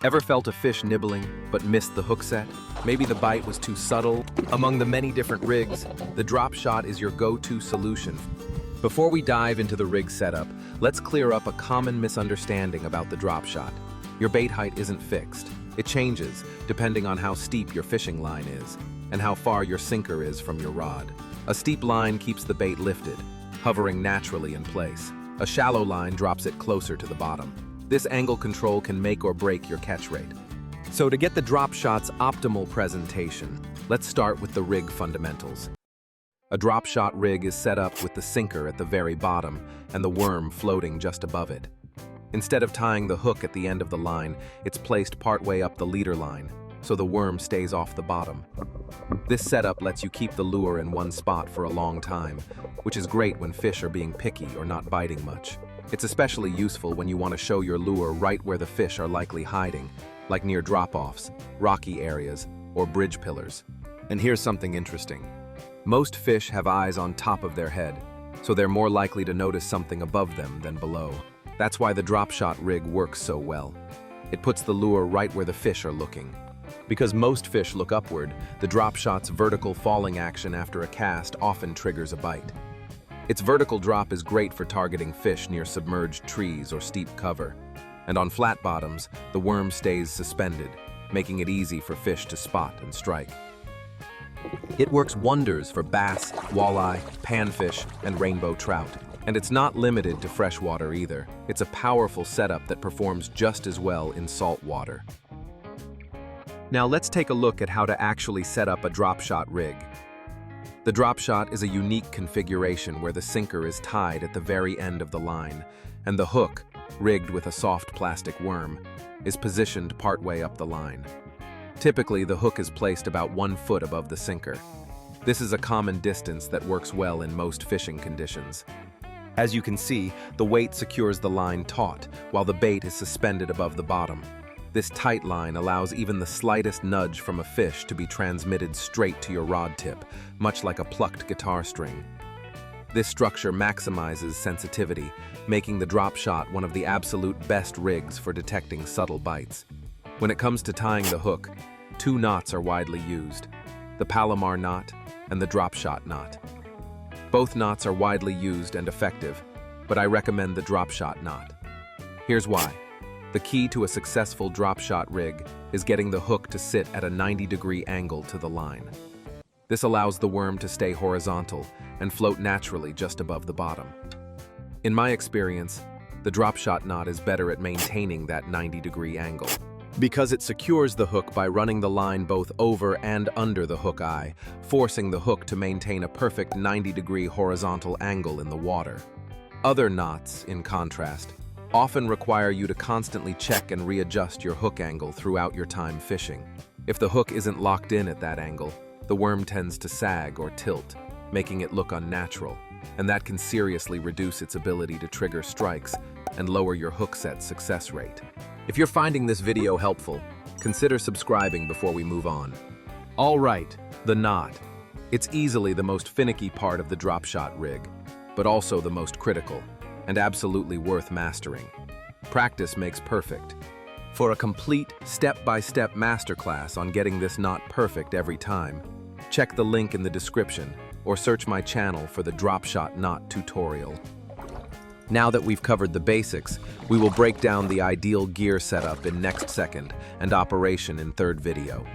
Ever felt a fish nibbling, but missed the hook set? Maybe the bite was too subtle? Among the many different rigs, the Dropshot is your go-to solution. Before we dive into the rig setup, let's clear up a common misunderstanding about the Dropshot. Your bait height isn't fixed. It changes depending on how steep your fishing line is and how far your sinker is from your rod. A steep line keeps the bait lifted, hovering naturally in place. A shallow line drops it closer to the bottom. This angle control can make or break your catch rate. So to get the Dropshot's optimal presentation, let's start with the rig fundamentals. A Dropshot rig is set up with the sinker at the very bottom and the worm floating just above it. Instead of tying the hook at the end of the line, it's placed partway up the leader line, so the worm stays off the bottom. This setup lets you keep the lure in one spot for a long time, which is great when fish are being picky or not biting much. It's especially useful when you want to show your lure right where the fish are likely hiding, like near drop-offs, rocky areas, or bridge pillars. And here's something interesting. Most fish have eyes on top of their head, so they're more likely to notice something above them than below. That's why the Dropshot rig works so well. It puts the lure right where the fish are looking. Because most fish look upward, the Dropshot's vertical falling action after a cast often triggers a bite. Its vertical drop is great for targeting fish near submerged trees or steep cover. And on flat bottoms, the worm stays suspended, making it easy for fish to spot and strike. It works wonders for bass, walleye, panfish, and rainbow trout. And it's not limited to freshwater either. It's a powerful setup that performs just as well in saltwater. Now let's take a look at how to actually set up a Dropshot rig. The Dropshot is a unique configuration where the sinker is tied at the very end of the line, and the hook, rigged with a soft plastic worm, is positioned partway up the line. Typically, the hook is placed about 1 foot above the sinker. This is a common distance that works well in most fishing conditions. As you can see, the weight secures the line taut, while the bait is suspended above the bottom. This tight line allows even the slightest nudge from a fish to be transmitted straight to your rod tip, much like a plucked guitar string. This structure maximizes sensitivity, making the Dropshot one of the absolute best rigs for detecting subtle bites. When it comes to tying the hook, 2 knots are widely used: the Palomar knot and the Dropshot knot. Both knots are widely used and effective, but I recommend the Dropshot knot. Here's why. The key to a successful Dropshot rig is getting the hook to sit at a 90-degree angle to the line. This allows the worm to stay horizontal and float naturally just above the bottom. In my experience, the Dropshot knot is better at maintaining that 90-degree angle, because it secures the hook by running the line both over and under the hook eye, forcing the hook to maintain a perfect 90-degree horizontal angle in the water. Other knots, in contrast, often require you to constantly check and readjust your hook angle throughout your time fishing. If the hook isn't locked in at that angle, the worm tends to sag or tilt, making it look unnatural, and that can seriously reduce its ability to trigger strikes and lower your hook set success rate. If you're finding this video helpful, consider subscribing before we move on. All right, the knot. It's easily the most finicky part of the Dropshot rig, but also the most critical, and absolutely worth mastering. Practice makes perfect. For a complete step-by-step masterclass on getting this knot perfect every time, check the link in the description or search my channel for the Dropshot knot tutorial. Now that we've covered the basics, we will break down the ideal gear setup in next second and operation in third video.